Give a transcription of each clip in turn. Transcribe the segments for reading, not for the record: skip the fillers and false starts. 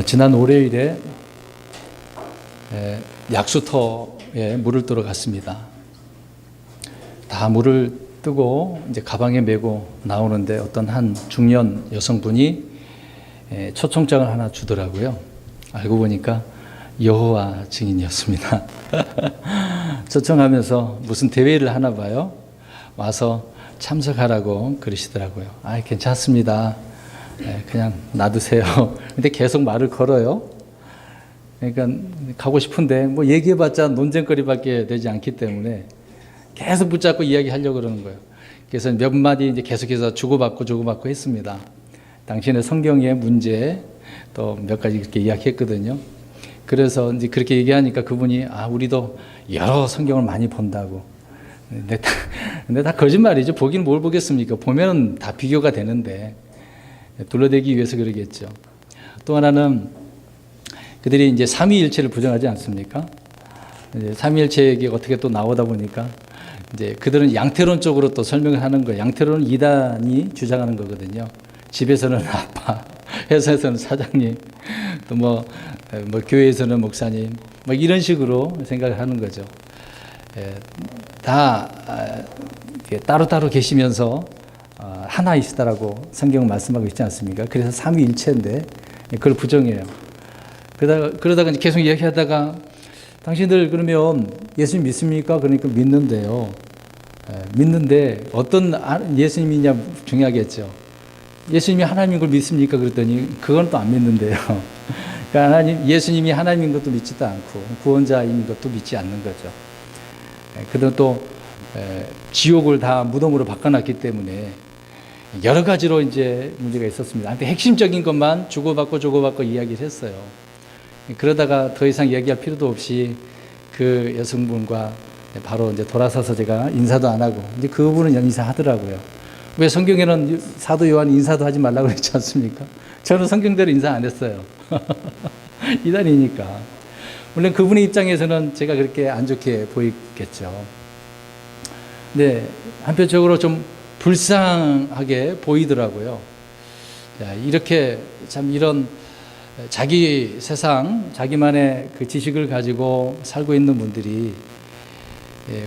지난 월요일에 약수터에 물을 뜨러 갔습니다. 다 물을 뜨고 이제 가방에 메고 나오는데 어떤 한 중년 여성분이 초청장을 하나 주더라고요. 알고 보니까 여호와 증인이었습니다. 초청하면서 무슨 대회를 하나 봐요. 와서 참석하라고 그러시더라고요. 괜찮습니다. 그냥 놔두세요. 근데 계속 말을 걸어요. 그러니까 가고 싶은데 뭐 얘기해봤자 논쟁거리밖에 되지 않기 때문에 계속 붙잡고 이야기하려고 그러는 거예요. 그래서 몇 마디 이제 계속해서 주고받고 했습니다. 당신의 성경의 문제 또 몇 가지 이렇게 이야기했거든요. 그래서 이제 그렇게 얘기하니까 그분이 우리도 여러 성경을 많이 본다고. 근데 다 거짓말이죠. 보긴 뭘 보겠습니까? 보면은 다 비교가 되는데 둘러대기 위해서 그러겠죠. 또 하나는 그들이 이제 삼위일체를 부정하지 않습니까? 이제 삼위일체 얘기가 어떻게 또 나오다 보니까 이제 그들은 양태론 쪽으로 또 설명을 하는 거예요. 양태론은 이단이 주장하는 거거든요. 집에서는 아빠, 회사에서는 사장님, 또 뭐 교회에서는 목사님, 뭐 이런 식으로 생각을 하는 거죠. 다 따로따로 계시면서 하나이시다라고 성경은 말씀하고 있지 않습니까? 그래서 삼위일체인데 그걸 부정해요. 그러다가 계속 이야기하다가 당신들 그러면 예수님 믿습니까? 그러니까 믿는데요. 믿는데 어떤 예수님이냐 중요하겠죠. 예수님이 하나님인 걸 믿습니까? 그랬더니 그건 또 안 믿는데요. 그러니까 예수님이 하나님인 것도 믿지도 않고 구원자인 것도 믿지 않는 거죠. 그들은 또 지옥을 다 무덤으로 바꿔놨기 때문에 여러 가지로 이제 문제가 있었습니다. 근데 핵심적인 것만 주고받고 이야기를 했어요. 그러다가 더 이상 얘기할 필요도 없이 그 여성분과 바로 이제 돌아서서 제가 인사도 안 하고 이제 그분은 인사하더라고요. 왜 성경에는 사도 요한 인사도 하지 말라고 그랬지 않습니까? 저는 성경대로 인사 안 했어요. 이단이니까. 물론 그분의 입장에서는 제가 그렇게 안 좋게 보이겠죠. 근데 한편적으로 좀 불쌍하게 보이더라고요. 이렇게 참 이런 자기 세상, 자기만의 그 지식을 가지고 살고 있는 분들이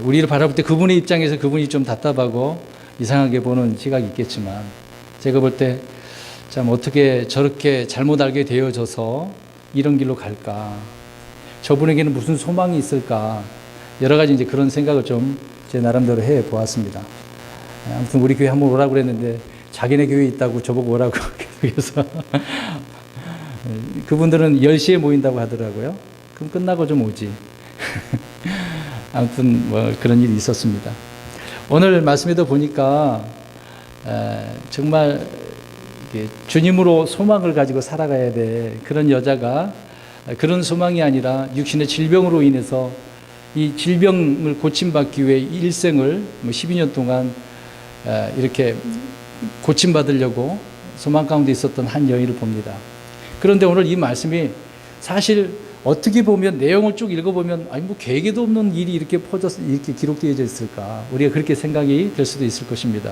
우리를 바라볼 때 그분의 입장에서 그분이 좀 답답하고 이상하게 보는 시각이 있겠지만 제가 볼 때 참 어떻게 저렇게 잘못 알게 되어져서 이런 길로 갈까? 저분에게는 무슨 소망이 있을까? 여러 가지 이제 그런 생각을 좀 제 나름대로 해 보았습니다. 아무튼 우리 교회 한번 오라고 그랬는데 자기네 교회에 있다고 저보고 오라고 그래서 그분들은 10시에 모인다고 하더라고요. 그럼 끝나고 좀 오지. 아무튼 뭐 그런 일이 있었습니다. 오늘 말씀에도 보니까 정말 주님으로 소망을 가지고 살아가야 돼. 그런 여자가 그런 소망이 아니라 육신의 질병으로 인해서 이 질병을 고침받기 위해 일생을 12년 동안 이렇게 고침받으려고 소망 가운데 있었던 한 여인을 봅니다. 그런데 오늘 이 말씀이 사실 어떻게 보면 내용을 쭉 읽어보면 뭐 계획에도 없는 일이 이렇게 퍼져서 이렇게 기록되어져 있을까? 우리가 그렇게 생각이 될 수도 있을 것입니다.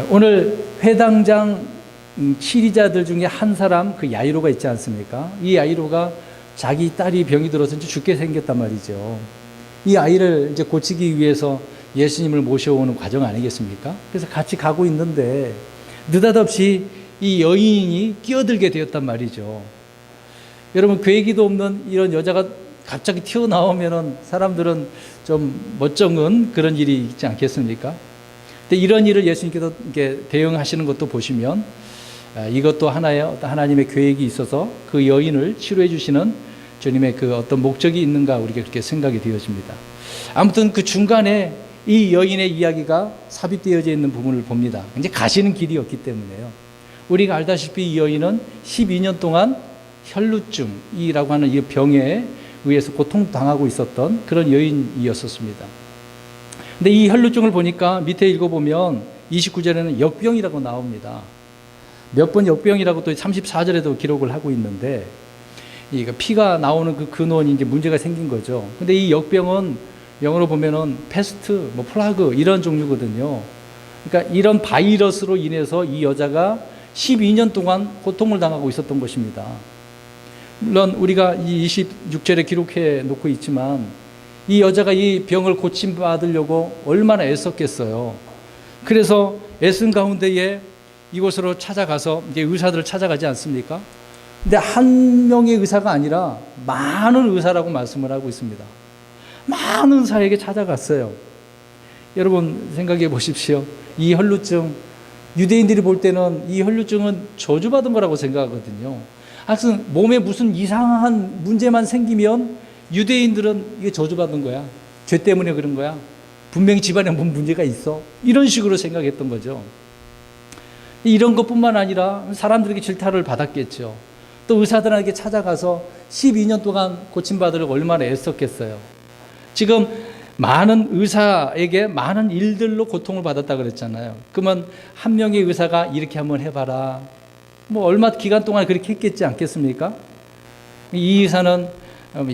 오늘 회당장 치리자들 중에 한 사람 그 야이로가 있지 않습니까? 이 야이로가 자기 딸이 병이 들어서 이제 죽게 생겼단 말이죠. 이 아이를 이제 고치기 위해서 예수님을 모셔오는 과정 아니겠습니까? 그래서 같이 가고 있는데 느닷없이 이 여인이 끼어들게 되었단 말이죠. 여러분 계획이도 없는 이런 여자가 갑자기 튀어나오면은 사람들은 좀 멋쩍은 그런 일이 있지 않겠습니까? 근데 이런 일을 예수님께서 이렇게 대응하시는 것도 보시면 이것도 하나의 어떤 하나님의 계획이 있어서 그 여인을 치료해 주시는 주님의 그 어떤 목적이 있는가 우리가 그렇게 생각이 되어집니다. 아무튼 그 중간에 이 여인의 이야기가 삽입되어져 있는 부분을 봅니다. 이제 가시는 길이었기 때문에요. 우리가 알다시피 이 여인은 12년 동안 혈루증이라고 하는 이 병에 의해서 고통당하고 있었던 그런 여인이었었습니다. 근데 이 혈루증을 보니까 밑에 읽어보면 29절에는 역병이라고 나옵니다. 몇 번 역병이라고 또 34절에도 기록을 하고 있는데 피가 나오는 그 근원이 이제 문제가 생긴 거죠. 근데 이 역병은 영어로 보면은 패스트, 플라그 이런 종류거든요. 그러니까 이런 바이러스로 인해서 이 여자가 12년 동안 고통을 당하고 있었던 것입니다. 물론 우리가 이 26절에 기록해 놓고 있지만 이 여자가 이 병을 고침받으려고 얼마나 애썼겠어요. 그래서 애쓴 가운데에 이곳으로 찾아가서 이제 의사들을 찾아가지 않습니까? 근데 한 명의 의사가 아니라 많은 의사라고 말씀을 하고 있습니다. 많은 의사에게 찾아갔어요. 여러분 생각해 보십시오. 이 혈루증, 유대인들이 볼 때는 이 혈루증은 저주받은 거라고 생각하거든요. 하여튼 몸에 무슨 이상한 문제만 생기면 유대인들은 이게 저주받은 거야. 죄 때문에 그런 거야. 분명히 집안에 뭔 문제가 있어. 이런 식으로 생각했던 거죠. 이런 것뿐만 아니라 사람들에게 질타를 받았겠죠. 또 의사들에게 찾아가서 12년 동안 고침받으려고 얼마나 애썼겠어요. 지금 많은 의사에게 많은 일들로 고통을 받았다 그랬잖아요. 그러면 한 명의 의사가 이렇게 한번 해봐라. 뭐 얼마 기간 동안 그렇게 했겠지 않겠습니까? 이 의사는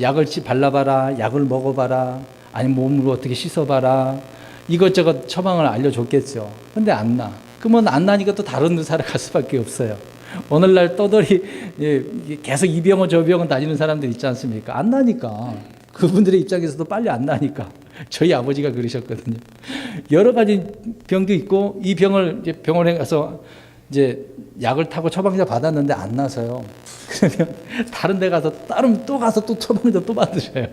약을 발라봐라, 약을 먹어봐라, 아니면 몸으로 어떻게 씻어봐라, 이것저것 처방을 알려줬겠죠. 근데 안 나. 그러면 안 나니까 또 다른 의사를 갈 수밖에 없어요. 오늘날 떠돌이 계속 이 병원 저 병원 다니는 사람들 있지 않습니까? 안 나니까. 그분들의 입장에서도 빨리 안 나니까. 저희 아버지가 그러셨거든요. 여러 가지 병도 있고 이 병을 이제 병원에 가서 이제 약을 타고 처방전 받았는데 안 나서요. 그러면 다른 데 가서 또 가서 또 처방전 또 받으셔요.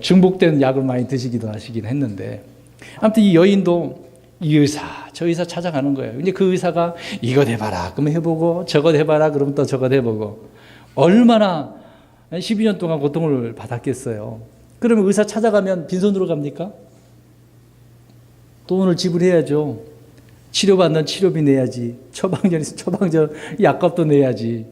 중복된 약을 많이 드시기도 하시긴 했는데, 아무튼 이 여인도 이 의사 저 의사 찾아가는 거예요. 이제 그 의사가 이거 해봐라 그러면 해보고, 저거 해봐라 그러면 또 저거 해보고, 얼마나 12년 동안 고통을 받았겠어요. 그러면 의사 찾아가면 빈손으로 갑니까? 돈을 지불해야죠. 치료받는 치료비 내야지, 처방전 약값도 내야지.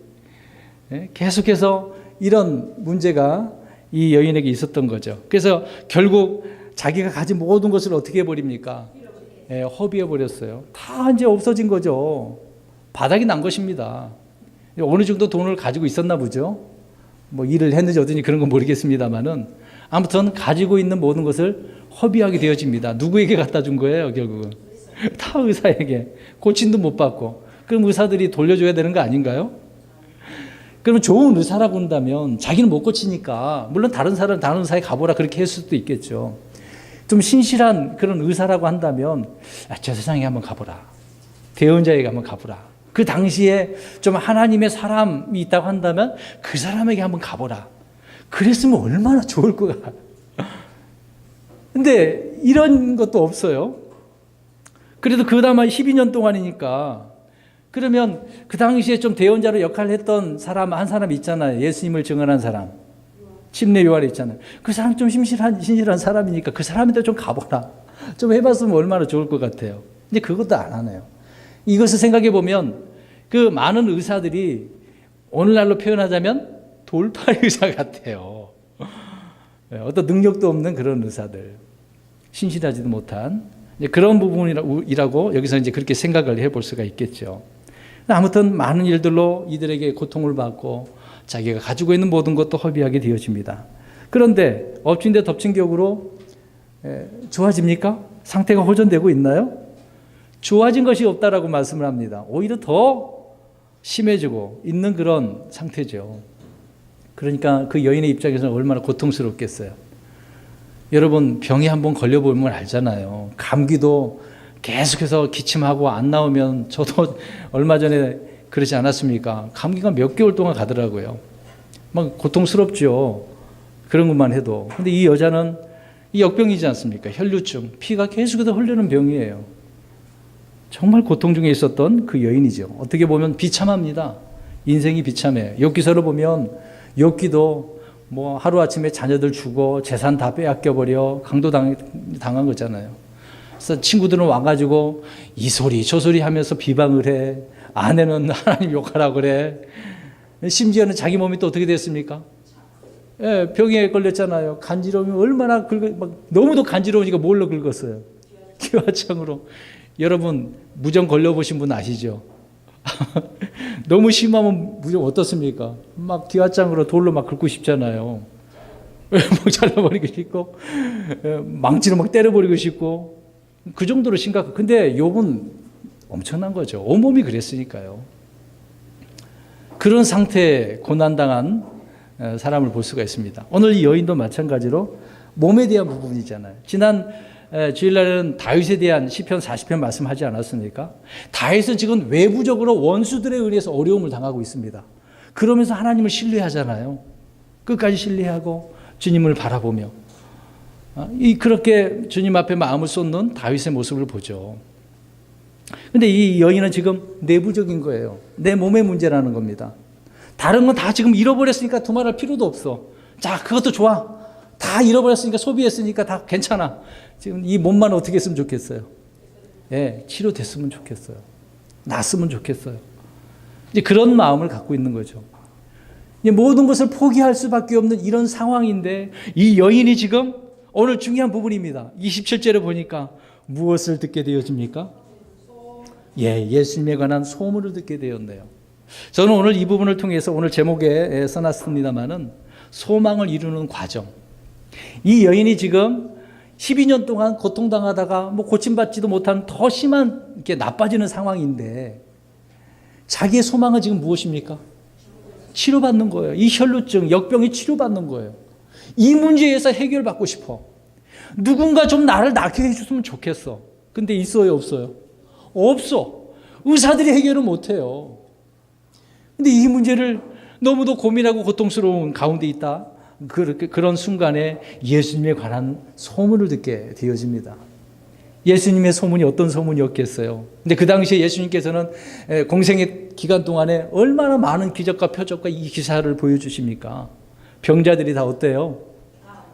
계속해서 이런 문제가 이 여인에게 있었던 거죠. 그래서 결국 자기가 가진 모든 것을 어떻게 해버립니까? 허비해 버렸어요. 다 이제 없어진 거죠. 바닥이 난 것입니다. 어느 정도 돈을 가지고 있었나 보죠. 뭐 일을 했는지 어든지 그런 건 모르겠습니다만은, 아무튼 가지고 있는 모든 것을 허비하게 되어집니다. 누구에게 갖다 준 거예요, 결국은? 다 의사에게. 고침도 못 받고. 그럼 의사들이 돌려줘야 되는 거 아닌가요? 그러면 좋은 의사라고 한다면 자기는 못 고치니까 물론 다른 의사에 가보라 그렇게 했을 수도 있겠죠. 좀 신실한 그런 의사라고 한다면 저 세상에 한번 가보라. 대언자에게 한번 가보라. 그 당시에 좀 하나님의 사람이 있다고 한다면 그 사람에게 한번 가보라. 그랬으면 얼마나 좋을 거야. 근데 이런 것도 없어요. 그래도 그나마 12년 동안이니까, 그러면 그 당시에 좀 대언자로 역할을 했던 사람 한 사람 있잖아요. 예수님을 증언한 사람. 침례 요한이 있잖아요. 그 사람 좀 신실한 사람이니까 그 사람한테 좀 가보라. 좀 해봤으면 얼마나 좋을 것 같아요. 근데 그것도 안 하네요. 이것을 생각해 보면 그 많은 의사들이 오늘날로 표현하자면 돌팔 의사 같아요. 어떤 능력도 없는 그런 의사들. 신실하지도 못한 그런 부분이라고 여기서 이제 그렇게 생각을 해볼 수가 있겠죠. 아무튼 많은 일들로 이들에게 고통을 받고 자기가 가지고 있는 모든 것도 허비하게 되어집니다. 그런데 엎친 데 덮친 격으로 좋아집니까? 상태가 호전되고 있나요? 좋아진 것이 없다라고 말씀을 합니다. 오히려 더 심해지고 있는 그런 상태죠. 그러니까 그 여인의 입장에서는 얼마나 고통스럽겠어요. 여러분 병에 한번 걸려보면 알잖아요. 감기도 계속해서 기침하고 안 나오면, 저도 얼마 전에 그러지 않았습니까? 감기가 몇 개월 동안 가더라고요. 막 고통스럽죠. 그런 것만 해도. 근데 이 여자는 이 역병이지 않습니까? 혈루증, 피가 계속해서 흐르는 병이에요. 정말 고통 중에 있었던 그 여인이죠. 어떻게 보면 비참합니다. 인생이 비참해요. 욥기서를 보면 욥기도 뭐 하루아침에 자녀들 죽어 재산 다 빼앗겨버려 강도 당한 거잖아요. 그래서 친구들은 와가지고 이 소리 저 소리 하면서 비방을 해. 아내는 하나님 욕하라고 그래. 심지어는 자기 몸이 또 어떻게 됐습니까? 병에 걸렸잖아요. 간지러우면 얼마나 너무도 간지러우니까 뭘로 긁었어요? 기와창으로. 여러분 무정 걸려보신 분 아시죠? 너무 심하면 무정 어떻습니까? 막 기와장으로 돌로 막 긁고 싶잖아요. 막 잘라버리고 싶고, 망치로 막 때려버리고 싶고, 그 정도로 심각해. 근데 욥은 엄청난 거죠. 온몸이 그랬으니까요. 그런 상태에 고난당한 사람을 볼 수가 있습니다. 오늘 이 여인도 마찬가지로 몸에 대한 부분이잖아요. 지난 주일날에는 다윗에 대한 시편 40편 말씀하지 않았습니까? 다윗은 지금 외부적으로 원수들에 의해서 어려움을 당하고 있습니다. 그러면서 하나님을 신뢰하잖아요. 끝까지 신뢰하고 주님을 바라보며 그렇게 주님 앞에 마음을 쏟는 다윗의 모습을 보죠. 근데 이 여인은 지금 내부적인 거예요. 내 몸의 문제라는 겁니다. 다른 건 다 지금 잃어버렸으니까 두말할 필요도 없어. 자, 그것도 좋아. 다 잃어버렸으니까, 소비했으니까 다 괜찮아. 지금 이 몸만 어떻게 했으면 좋겠어요? 예, 치료됐으면 좋겠어요. 낫으면 좋겠어요. 이제 그런 마음을 갖고 있는 거죠. 이제 모든 것을 포기할 수밖에 없는 이런 상황인데 이 여인이 지금 오늘 중요한 부분입니다. 27절에 보니까 무엇을 듣게 되어집니까? 예수님에 관한 소문을 듣게 되었네요. 저는 오늘 이 부분을 통해서 오늘 제목에 써놨습니다마는 소망을 이루는 과정. 이 여인이 지금 12년 동안 고통당하다가 고침받지도 못한 더 심한 이렇게 나빠지는 상황인데 자기의 소망은 지금 무엇입니까? 치료받는 거예요. 이 혈루증, 역병이 치료받는 거예요. 이 문제에서 해결받고 싶어. 누군가 좀 나를 낫게 해줬으면 좋겠어. 근데 있어요, 없어요? 없어. 의사들이 해결을 못해요. 근데 이 문제를 너무도 고민하고 고통스러운 가운데 있다. 그런 순간에 예수님에 관한 소문을 듣게 되어집니다. 예수님의 소문이 어떤 소문이었겠어요? 근데 그 당시에 예수님께서는 공생의 기간 동안에 얼마나 많은 기적과 표적과 이 기사를 보여주십니까? 병자들이 다 어때요?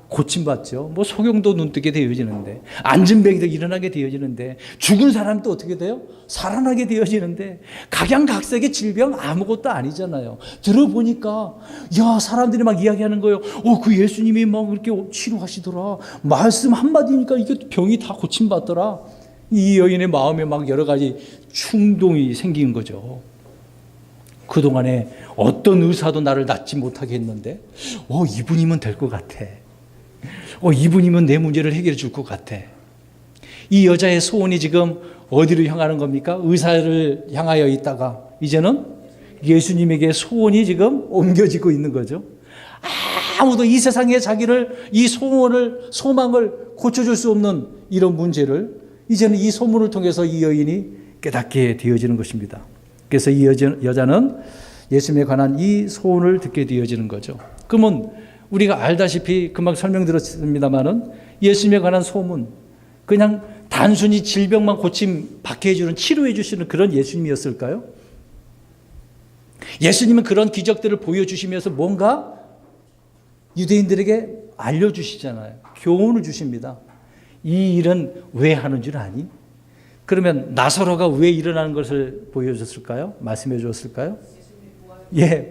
고침받죠. 소경도 눈뜨게 되어지는데, 앉은 병이도 일어나게 되어지는데, 죽은 사람도 어떻게 돼요? 살아나게 되어지는데, 각양각색의 질병 아무것도 아니잖아요. 들어보니까, 사람들이 막 이야기하는 거예요. 그 예수님이 막 이렇게 치료하시더라. 말씀 한마디니까 이게 병이 다 고침받더라. 이 여인의 마음에 막 여러 가지 충동이 생긴 거죠. 그동안에 어떤 의사도 나를 낫지 못하게 했는데, 이분이면 될 것 같아. 이분이면 내 문제를 해결해 줄 것 같아. 이 여자의 소원이 지금 어디로 향하는 겁니까? 의사를 향하여 있다가 이제는 예수님에게 소원이 지금 옮겨지고 있는 거죠. 아무도 이 세상에 자기를 이 소망을 고쳐줄 수 없는 이런 문제를 이제는 이 소문을 통해서 이 여인이 깨닫게 되어지는 것입니다. 그래서 이 여자는 예수님에 관한 이 소원을 듣게 되어지는 거죠. 그러면 우리가 알다시피 금방 설명드렸습니다마는 예수님에 관한 소문, 그냥 단순히 질병만 고침 받게 해주는, 치료해 주시는 그런 예수님이었을까요? 예수님은 그런 기적들을 보여주시면서 뭔가 유대인들에게 알려주시잖아요. 교훈을 주십니다. 이 일은 왜 하는 줄 아니? 그러면 나사로가 왜 일어나는 것을 보여줬을까요? 말씀해 주었을까요?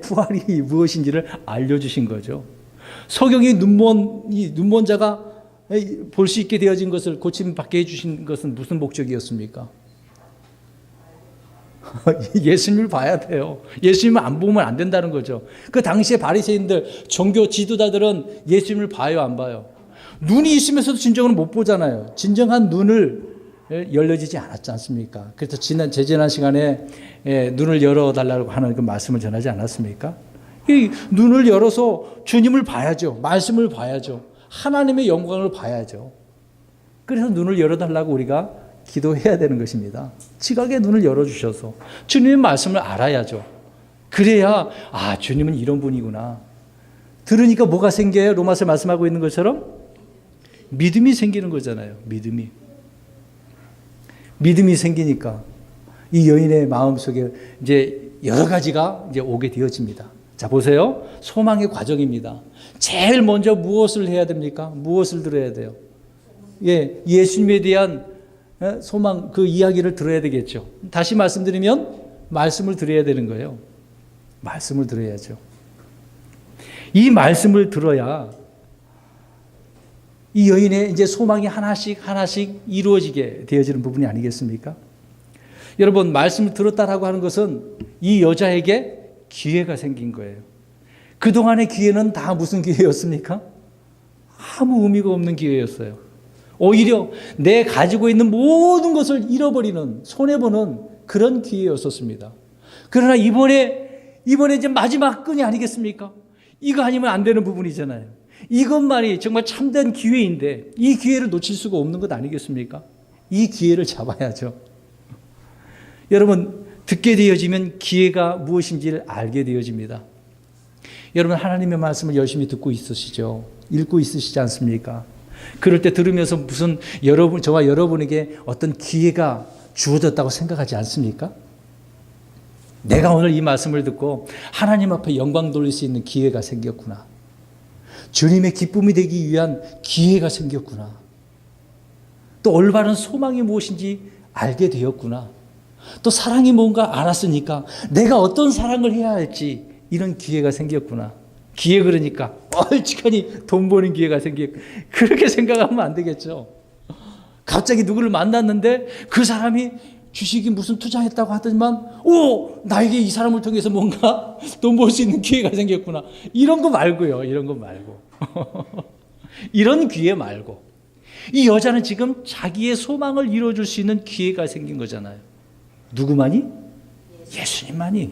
부활이 무엇인지를 알려주신 거죠. 소경이 눈먼 자가 볼 수 있게 되어진 것을 고침받게 해주신 것은 무슨 목적이었습니까? 예수님을 봐야 돼요. 예수님을 안 보면 안 된다는 거죠. 그 당시에 바리새인들, 종교 지도자들은 예수님을 봐요, 안 봐요? 눈이 있으면서도 진정은 못 보잖아요. 진정한 눈을 열려지지 않았지 않습니까? 그래서 재지난 시간에 눈을 열어달라고 하는 그 말씀을 전하지 않았습니까? 이 눈을 열어서 주님을 봐야죠. 말씀을 봐야죠. 하나님의 영광을 봐야죠. 그래서 눈을 열어달라고 우리가 기도해야 되는 것입니다. 지각에 눈을 열어주셔서 주님의 말씀을 알아야죠. 그래야 주님은 이런 분이구나. 들으니까 뭐가 생겨요? 로마서 말씀하고 있는 것처럼 믿음이 생기는 거잖아요. 믿음이 생기니까 이 여인의 마음속에 이제 여러 가지가 이제 오게 되어집니다. 자, 보세요. 소망의 과정입니다. 제일 먼저 무엇을 해야 됩니까? 무엇을 들어야 돼요? 예수님에 대한 소망, 그 이야기를 들어야 되겠죠. 다시 말씀드리면 말씀을 들어야 되는 거예요. 말씀을 들어야죠. 이 말씀을 들어야 이 여인의 이제 소망이 하나씩 이루어지게 되어지는 부분이 아니겠습니까? 여러분, 말씀을 들었다라고 하는 것은 이 여자에게 기회가 생긴 거예요. 그동안의 기회는 다 무슨 기회였습니까? 아무 의미가 없는 기회였어요. 오히려 내 가지고 있는 모든 것을 잃어버리는, 손해보는 그런 기회였었습니다. 그러나 이번에 이제 마지막 끈이 아니겠습니까? 이거 아니면 안 되는 부분이잖아요. 이것만이 정말 참된 기회인데 이 기회를 놓칠 수가 없는 것 아니겠습니까? 이 기회를 잡아야죠. 여러분, 듣게 되어지면 기회가 무엇인지를 알게 되어집니다. 여러분, 하나님의 말씀을 열심히 듣고 있으시죠? 읽고 있으시지 않습니까? 그럴 때 들으면서 무슨 저와 여러분에게 어떤 기회가 주어졌다고 생각하지 않습니까? 내가 오늘 이 말씀을 듣고 하나님 앞에 영광 돌릴 수 있는 기회가 생겼구나. 주님의 기쁨이 되기 위한 기회가 생겼구나. 또 올바른 소망이 무엇인지 알게 되었구나. 또 사랑이 뭔가 알았으니까 내가 어떤 사랑을 해야 할지 이런 기회가 생겼구나. 기회 그러니까 얼지간히 돈 버는 기회가 생겼구나. 그렇게 생각하면 안 되겠죠. 갑자기 누구를 만났는데 그 사람이 주식이 무슨 투자했다고 하더니만 나에게 이 사람을 통해서 뭔가 돈 벌 수 있는 기회가 생겼구나. 이런 거 말고요. 이런 거 말고. 이런 기회 말고. 이 여자는 지금 자기의 소망을 이루어줄 수 있는 기회가 생긴 거잖아요. 누구만이? 예수님만이.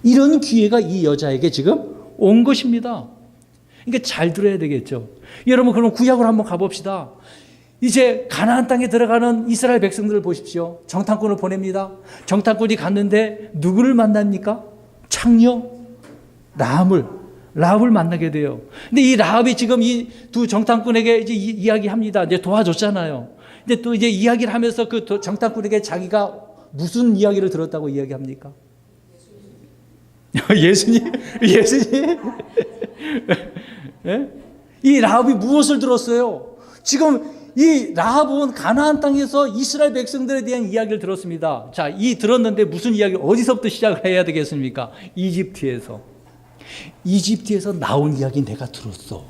이런 기회가 이 여자에게 지금 온 것입니다. 그러니까 잘 들어야 되겠죠. 여러분, 그럼 구약으로 한번 가봅시다. 이제 가나안 땅에 들어가는 이스라엘 백성들을 보십시오. 정탐꾼을 보냅니다. 정탐꾼이 갔는데 누구를 만납니까? 창녀 라합을 만나게 돼요. 근데 이 라합이 지금 이 두 정탐꾼에게 이제 이야기합니다. 이제 도와줬잖아요. 근데 또 이제 이야기를 하면서 그 정탐꾼에게 자기가 무슨 이야기를 들었다고 이야기합니까? 예수님? 예? 이 라합이 무엇을 들었어요? 지금 이 라합은 가나안 땅에서 이스라엘 백성들에 대한 이야기를 들었습니다. 자, 들었는데 무슨 이야기, 어디서부터 시작을 해야 되겠습니까? 이집트에서 나온 이야기 내가 들었어.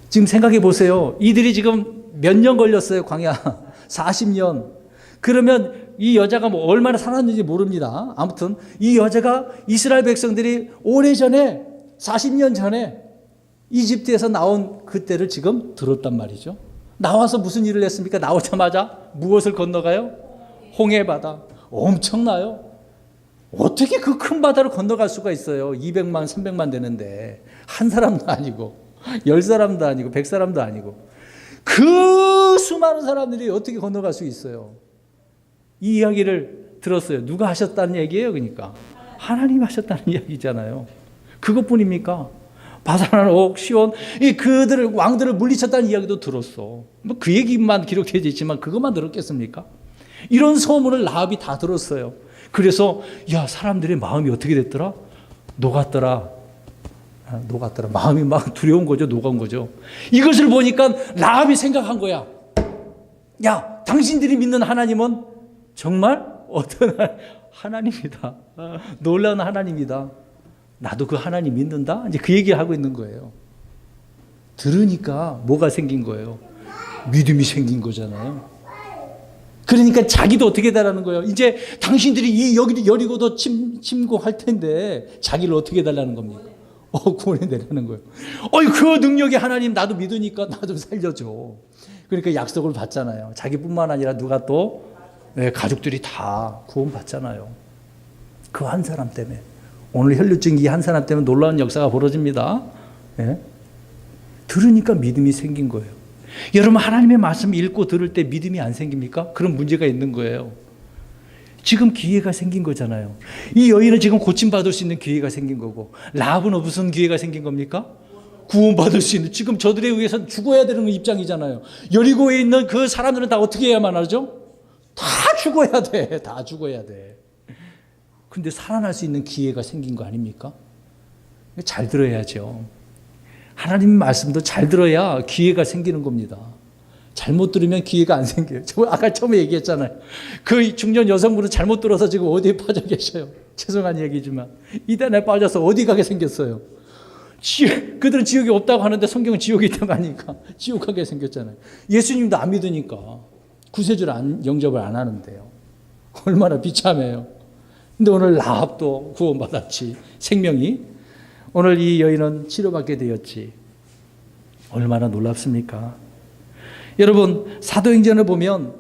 지금 생각해 보세요. 이들이 지금 몇 년 걸렸어요, 광야? 40년. 그러면 이 여자가 뭐 얼마나 살았는지 모릅니다. 아무튼 이 여자가 이스라엘 백성들이 오래전에 40년 전에 이집트에서 나온 그때를 지금 들었단 말이죠. 나와서 무슨 일을 했습니까? 나오자마자 무엇을 건너가요? 홍해바다. 엄청나요. 어떻게 그 큰 바다를 건너갈 수가 있어요? 200만, 300만 되는데 한 사람도 아니고 10사람도 아니고 100사람도 아니고 그 수많은 사람들이 어떻게 건너갈 수 있어요? 이 이야기를 들었어요. 누가 하셨다는 얘기예요? 그러니까 하나님 하셨다는 이야기잖아요. 그것뿐입니까? 바사란 옥, 시온, 그들을 왕들을 물리쳤다는 이야기도 들었어. 뭐 그 얘기만 기록되어 있지만 그것만 들었겠습니까? 이런 소문을 라합이 다 들었어요. 그래서 사람들의 마음이 어떻게 됐더라? 녹았더라. 마음이 막 두려운 거죠. 녹은 거죠. 이것을 보니까 라합이 생각한 거야. 당신들이 믿는 하나님은 정말 어떤 하나님이다. 놀라운 하나님이다. 나도 그 하나님 믿는다? 이제 그 얘기를 하고 있는 거예요. 들으니까 뭐가 생긴 거예요? 믿음이 생긴 거잖아요. 그러니까 자기도 어떻게 해달라는 거예요? 이제 당신들이 여기도 여리고도 침공할 텐데 자기를 어떻게 해달라는 겁니까? 구원해 내라는 거예요. 그 능력이 하나님 나도 믿으니까 나 좀 살려줘. 그러니까 약속을 받잖아요. 자기뿐만 아니라 누가 또 가족들이 다 구원 받잖아요. 그 한 사람 때문에. 오늘 혈류증 이 한 사람 때문에 놀라운 역사가 벌어집니다. 예? 들으니까 믿음이 생긴 거예요. 여러분, 하나님의 말씀 읽고 들을 때 믿음이 안 생깁니까? 그런 문제가 있는 거예요. 지금 기회가 생긴 거잖아요. 이 여인은 지금 고침받을 수 있는 기회가 생긴 거고, 라합은 무슨 기회가 생긴 겁니까? 구원받을 수 있는, 지금 저들에 의해서 죽어야 되는 입장이잖아요. 여리고에 있는 그 사람들은 다 어떻게 해야만 하죠? 다 죽어야 돼. 다 죽어야 돼. 근데 살아날 수 있는 기회가 생긴 거 아닙니까? 잘 들어야죠. 하나님 말씀도 잘 들어야 기회가 생기는 겁니다. 잘못 들으면 기회가 안 생겨요. 아까 처음에 얘기했잖아요. 그 중년 여성분은 잘못 들어서 지금 어디에 빠져 계셔요. 죄송한 얘기지만 이단에 빠져서 어디 가게 생겼어요. 그들은 지옥이 없다고 하는데 성경은 지옥이 있다고 하니까 지옥 가게 생겼잖아요. 예수님도 안 믿으니까 구세주를 영접을 안 하는데요. 얼마나 비참해요. 근데 오늘 라합도 구원받았지. 생명이. 오늘 이 여인은 치료받게 되었지. 얼마나 놀랍습니까? 여러분, 사도행전을 보면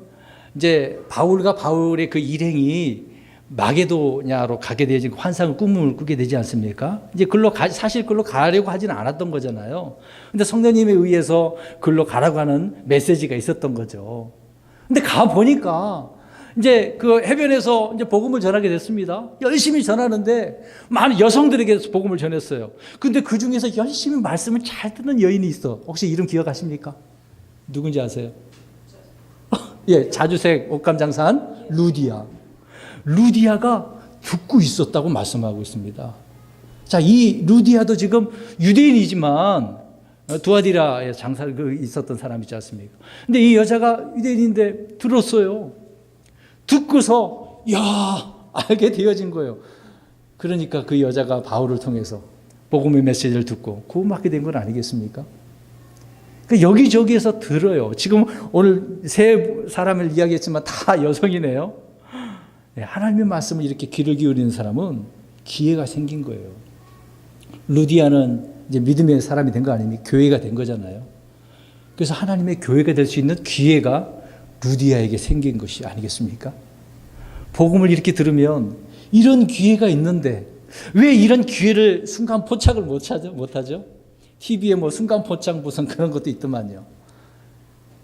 이제 바울과 바울의 그 일행이 마게도냐로 가게 되지 환상을 꿈을 꾸게 되지 않습니까? 이제 사실 글로 가려고 하지는 않았던 거잖아요. 근데 성령님에 의해서 글로 가라고 하는 메시지가 있었던 거죠. 근데 가 보니까 이제 그 해변에서 이제 복음을 전하게 됐습니다. 열심히 전하는데 많은 여성들에게 복음을 전했어요. 근데 그 중에서 열심히 말씀을 잘 듣는 여인이 있어. 혹시 이름 기억하십니까? 누군지 아세요? 예, 자주색 옷감 장사한 루디아. 루디아가 듣고 있었다고 말씀하고 있습니다. 자, 이 루디아도 지금 유대인이지만 두아디라에 장사를 있었던 사람이지 않습니까? 근데 이 여자가 유대인인데 들었어요. 듣고서 알게 되어진 거예요. 그러니까 그 여자가 바울을 통해서 복음의 메시지를 듣고 구원받게 된 건 아니겠습니까? 그러니까 여기저기에서 들어요. 지금 오늘 세 사람을 이야기했지만 다 여성이네요. 하나님의 말씀을 이렇게 귀를 기울이는 사람은 기회가 생긴 거예요. 루디아는 이제 믿음의 사람이 된 거 아닙니까? 교회가 된 거잖아요. 그래서 하나님의 교회가 될 수 있는 기회가 루디아에게 생긴 것이 아니겠습니까? 복음을 이렇게 들으면 이런 기회가 있는데 왜 이런 기회를 순간 포착을 못하죠? TV에 뭐 순간 포착 무슨 그런 것도 있더만요.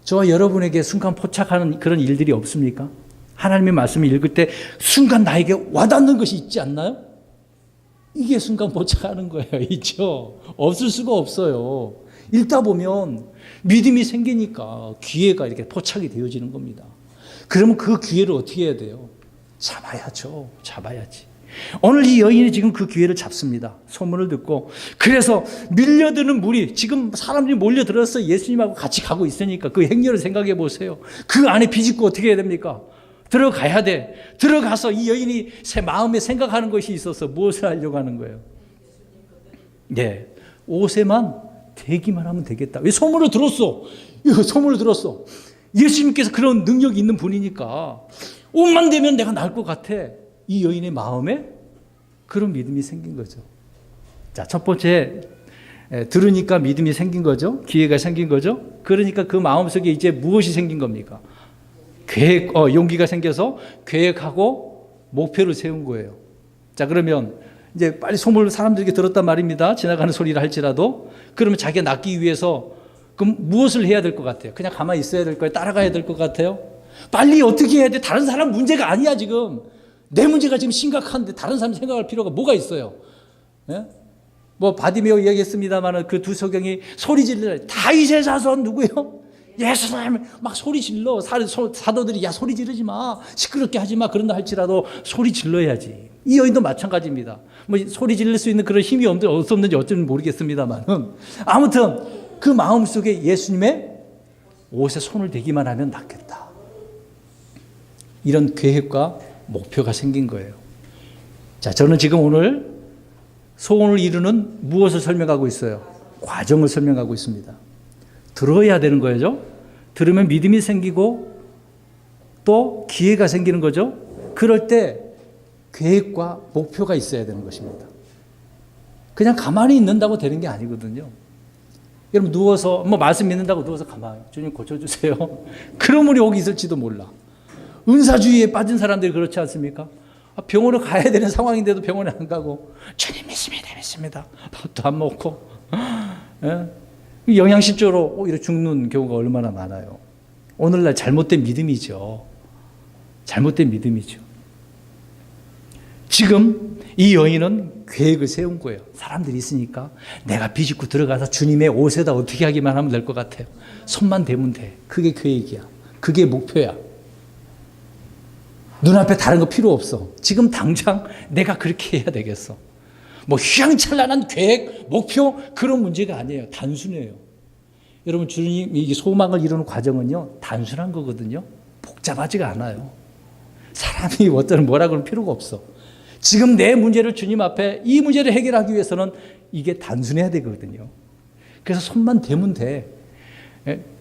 저와 여러분에게 순간 포착하는 그런 일들이 없습니까? 하나님의 말씀을 읽을 때 순간 나에게 와닿는 것이 있지 않나요? 이게 순간 포착하는 거예요. 있죠? 없을 수가 없어요. 읽다 보면 믿음이 생기니까 기회가 이렇게 포착이 되어지는 겁니다. 그러면 그 기회를 어떻게 해야 돼요? 잡아야죠. 잡아야지. 오늘 이 여인이 지금 그 기회를 잡습니다. 소문을 듣고. 그래서 밀려드는 무리, 지금 사람들이 몰려들어서 예수님하고 같이 가고 있으니까 그 행렬을 생각해 보세요. 그 안에 비집고 어떻게 해야 됩니까? 들어가야 돼. 들어가서 이 여인이 마음에 생각하는 것이 있어서 무엇을 하려고 하는 거예요? 네, 옷에만 대기만 하면 되겠다. 왜 소문을 들었어? 소문을 들었어. 예수님께서 그런 능력이 있는 분이니까 옷만 대면 내가 나을 것 같아. 이 여인의 마음에 그런 믿음이 생긴 거죠. 자, 첫 번째, 들으니까 믿음이 생긴 거죠. 기회가 생긴 거죠. 그러니까 그 마음속에 이제 무엇이 생긴 겁니까? 용기가 생겨서 계획하고 목표를 세운 거예요. 자, 그러면 이제 빨리 소문을 사람들에게 들었단 말입니다. 지나가는 소리를 할지라도. 그러면 자기가 낫기 위해서 그럼 무엇을 해야 될 것 같아요? 그냥 가만히 있어야 될 거예요? 따라가야 될 것 같아요? 빨리 어떻게 해야 돼? 다른 사람 문제가 아니야, 지금. 내 문제가 지금 심각한데 다른 사람 생각할 필요가 뭐가 있어요? 예? 뭐 바디메오 이야기했습니다만 그 두 소경이 소리 질러. 다윗의 자손 누구요? 예수님 막 소리 질러. 사도들이 야 소리 지르지 마. 시끄럽게 하지 마. 그런다 할지라도 소리 질러야지. 이 여인도 마찬가지입니다. 뭐 소리 지를 수 있는 그런 힘이 없었는지 어쩌면 모르겠습니다만 아무튼 그 마음속에 예수님의 옷에 손을 대기만 하면 낫겠다. 이런 계획과 목표가 생긴 거예요. 자, 저는 지금 오늘 소원을 이루는 무엇을 설명하고 있어요? 과정을 설명하고 있습니다. 들어야 되는 거죠. 들으면 믿음이 생기고 또 기회가 생기는 거죠. 그럴 때 계획과 목표가 있어야 되는 것입니다. 그냥 가만히 있는다고 되는 게 아니거든요. 여러분 누워서 뭐 말씀 믿는다고 누워서 가만히 주님 고쳐주세요. 그런 분이 여기 있을지도 몰라. 은사주의에 빠진 사람들이 그렇지 않습니까? 병원을 가야 되는 상황인데도 병원에 안 가고 주님 믿습니다. 밥도 안 먹고 영양실조로 오히려 죽는 경우가 얼마나 많아요. 오늘날 잘못된 믿음이죠. 잘못된 믿음이죠. 지금 이 여인은 계획을 세운 거예요. 사람들이 있으니까 내가 비집고 들어가서 주님의 옷에다 어떻게 하기만 하면 될 것 같아요. 손만 대면 돼. 그게 계획이야. 그게 목표야. 눈앞에 다른 거 필요 없어. 지금 당장 내가 그렇게 해야 되겠어. 뭐 휘황찬란한 계획, 목표 그런 문제가 아니에요. 단순해요. 여러분 주님이 소망을 이루는 과정은요 단순한 거거든요. 복잡하지가 않아요. 사람이 어떤 뭐라 그럴 필요가 없어. 지금 내 문제를 주님 앞에 이 문제를 해결하기 위해서는 이게 단순해야 되거든요. 그래서 손만 대면 돼.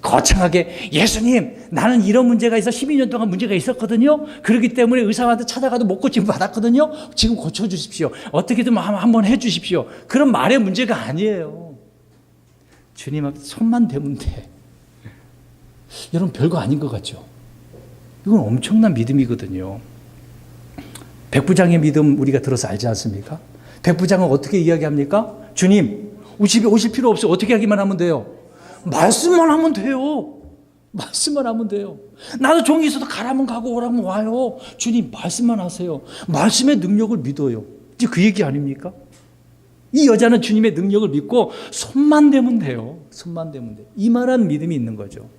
거창하게 예수님 나는 이런 문제가 있어 12년 동안 문제가 있었거든요. 그렇기 때문에 의사한테 찾아가도 못 고침 받았거든요. 지금 고쳐주십시오. 어떻게든 한번 해주십시오. 그런 말의 문제가 아니에요. 주님 앞에 손만 대면 돼. 여러분 별거 아닌 것 같죠? 이건 엄청난 믿음이거든요. 백부장의 믿음 우리가 들어서 알지 않습니까? 백부장은 어떻게 이야기합니까? 주님, 우리 집에 오실 필요 없어요. 어떻게 하기만 하면 돼요? 말씀만 하면 돼요. 말씀만 하면 돼요. 나도 종이 있어도 가라면 가고 오라면 와요. 주님, 말씀만 하세요. 말씀의 능력을 믿어요. 이제 그 얘기 아닙니까? 이 여자는 주님의 능력을 믿고 손만 대면 돼요. 손만 대면 돼요. 이만한 믿음이 있는 거죠.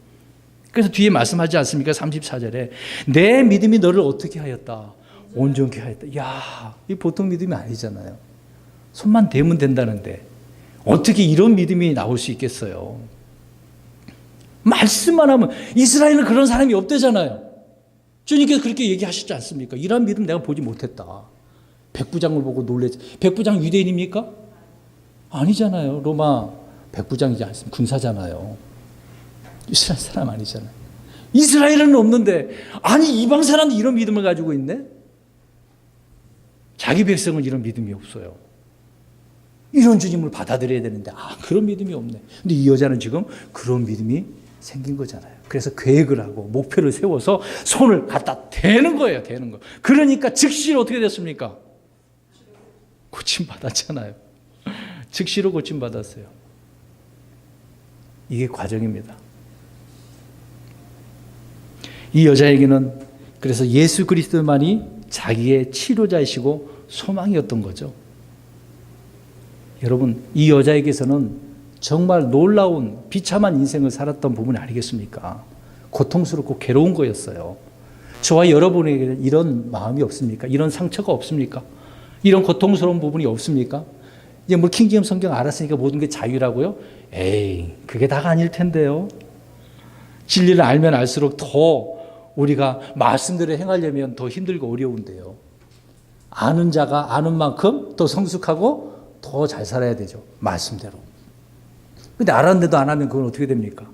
그래서 뒤에 말씀하지 않습니까? 34절에 내 믿음이 너를 어떻게 하였다? 온전케 하였다. 이야, 이 보통 믿음이 아니잖아요. 손만 대면 된다는데 어떻게 이런 믿음이 나올 수 있겠어요? 말씀만 하면, 이스라엘은 그런 사람이 없대잖아요. 주님께서 그렇게 얘기하시지 않습니까? 이런 믿음 내가 보지 못했다. 백부장을 보고 놀랬지. 백부장 유대인입니까? 아니잖아요. 로마 백부장이지 않습니까? 군사잖아요. 이스라엘 사람 아니잖아요. 이스라엘은 없는데, 아니 이방 사람도 이런 믿음을 가지고 있네? 자기 백성은 이런 믿음이 없어요. 이런 주님을 받아들여야 되는데 그런 믿음이 없네. 근데 이 여자는 지금 그런 믿음이 생긴 거잖아요. 그래서 계획을 하고 목표를 세워서 손을 갖다 대는 거예요. 대는 거. 그러니까 즉시로 어떻게 됐습니까? 고침받았잖아요. 즉시로 고침받았어요. 이게 과정입니다. 이 여자에게는 그래서 예수 그리스도만이 자기의 치료자이시고 소망이었던 거죠. 여러분, 이 여자에게서는 정말 놀라운 비참한 인생을 살았던 부분이 아니겠습니까? 고통스럽고 괴로운 거였어요. 저와 여러분에게는 이런 마음이 없습니까? 이런 상처가 없습니까? 이런 고통스러운 부분이 없습니까? 이제 뭐 킹제임스 성경 알았으니까 모든 게 자유라고요? 에이, 그게 다가 아닐 텐데요. 진리를 알면 알수록 더 우리가 말씀대로 행하려면 더 힘들고 어려운데요. 아는 자가 아는 만큼 더 성숙하고 더 잘 살아야 되죠. 말씀대로. 근데 알았는데도 안 하면 그건 어떻게 됩니까?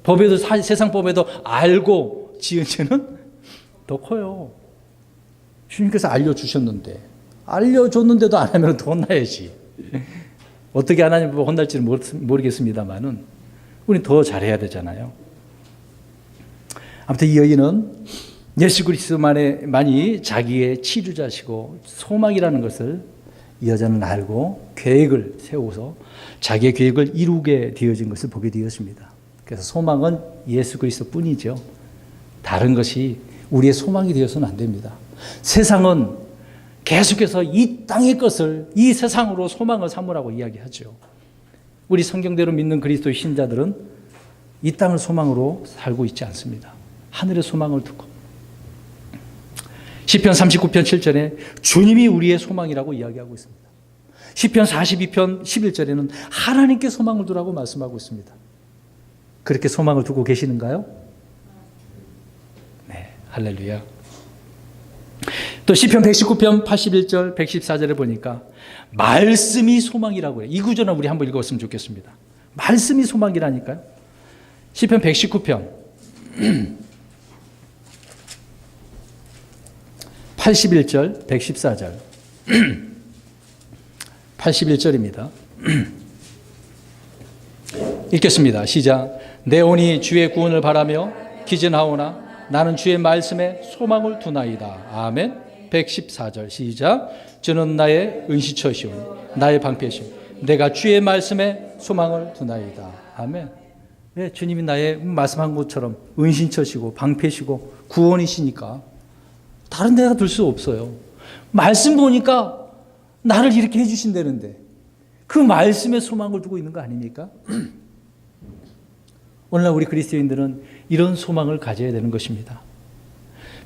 법에도, 세상 법에도 알고 지은 죄는 더 커요. 주님께서 알려주셨는데, 알려줬는데도 안 하면 더 혼나야지. 어떻게 안 하냐면 혼날지는 모르겠습니다만은, 우리는 더 잘해야 되잖아요. 아무튼 이 여인은 예수 그리스도만이 자기의 치료자시고 소망이라는 것을 이 여자는 알고 계획을 세워서 자기의 계획을 이루게 되어진 것을 보게 되었습니다. 그래서 소망은 예수 그리스도 뿐이죠. 다른 것이 우리의 소망이 되어서는 안 됩니다. 세상은 계속해서 이 땅의 것을 이 세상으로 소망을 삼으라고 이야기하죠. 우리 성경대로 믿는 그리스도의 신자들은 이 땅을 소망으로 살고 있지 않습니다. 하늘의 소망을 두고. 시편 39편 7절에 주님이 우리의 소망이라고 이야기하고 있습니다. 시편 42편 11절에는 하나님께 소망을 두라고 말씀하고 있습니다. 그렇게 소망을 두고 계시는가요? 네, 할렐루야. 또 시편 119편 81절 114절에 보니까 말씀이 소망이라고 해요. 이 구절은 우리 한번 읽었으면 좋겠습니다. 말씀이 소망이라니까요. 시편 119편 81절 114절 81절입니다. 읽겠습니다. 시작. 내 온이 주의 구원을 바라며 기전하오나 나는 주의 말씀에 소망을 두나이다. 아멘. 114절 시작. 주는 나의 은시처시오니 나의 방패시오 내가 주의 말씀에 소망을 두나이다. 아멘. 네, 주님이 나의 말씀한 것처럼 은신처시고 방패시고 구원이시니까 다른 데가 둘 수 없어요. 말씀 보니까 나를 이렇게 해주신다는데 그 말씀에 소망을 두고 있는 거 아닙니까? 오늘날 우리 그리스도인들은 이런 소망을 가져야 되는 것입니다.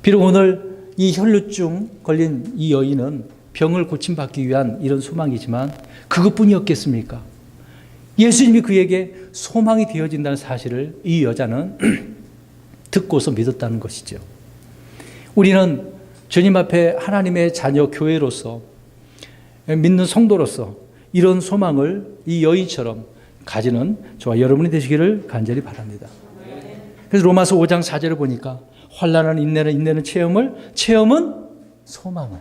비록 오늘 이 혈루증 걸린 이 여인은 병을 고침받기 위한 이런 소망이지만 그것뿐이었겠습니까? 예수님이 그에게 소망이 되어진다는 사실을 이 여자는 듣고서 믿었다는 것이죠. 우리는 주님 앞에 하나님의 자녀 교회로서 믿는 성도로서 이런 소망을 이 여인처럼 가지는 저와 여러분이 되시기를 간절히 바랍니다. 그래서 로마서 5장 4절을 보니까 환난은 인내는, 인내는 체험을, 체험은 소망을.